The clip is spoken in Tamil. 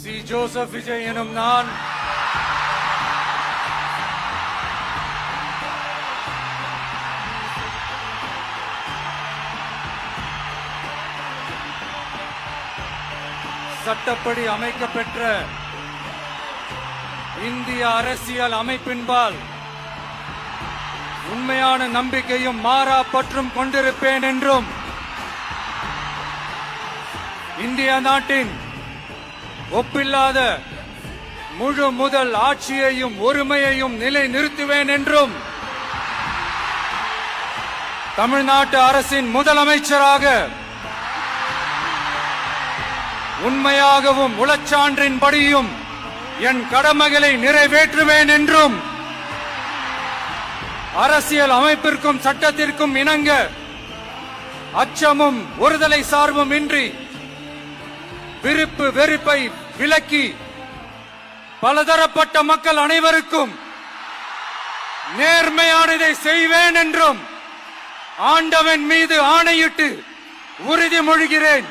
சி. ஜோசப் விஜய் எனும் நான் சட்டப்படி அமைக்கப்பெற்ற இந்திய அரசியல் அமைப்பின்பால் உண்மையான நம்பிக்கையும் மாறா பற்றும் கொண்டிருப்பேன் என்றும் இந்திய நாட்டின் ஒப்பில்லாத முழு முதல் ஆட்சியையும் ஒருமையையும் நிலைநிறுத்துவேன் என்றும் தமிழ்நாட்டு அரசின் முதலமைச்சராக உண்மையாகவும் உளச்சான்றின்படியும் என் கடமைகளை நிறைவேற்றுவேன் என்றும் அரசியல் அமைப்பிற்கும் சட்டத்திற்கும் இணங்க அச்சமும் ஒருதலை சார்பும் இன்றி விருப்பு வெறுப்பை விலக்கி பலதரப்பட்ட மக்கள் அனைவருக்கும் நேர்மையானதை செய்வேன் என்றும் ஆண்டவன் மீது ஆணையிட்டு உறுதிமொழிகிறேன்.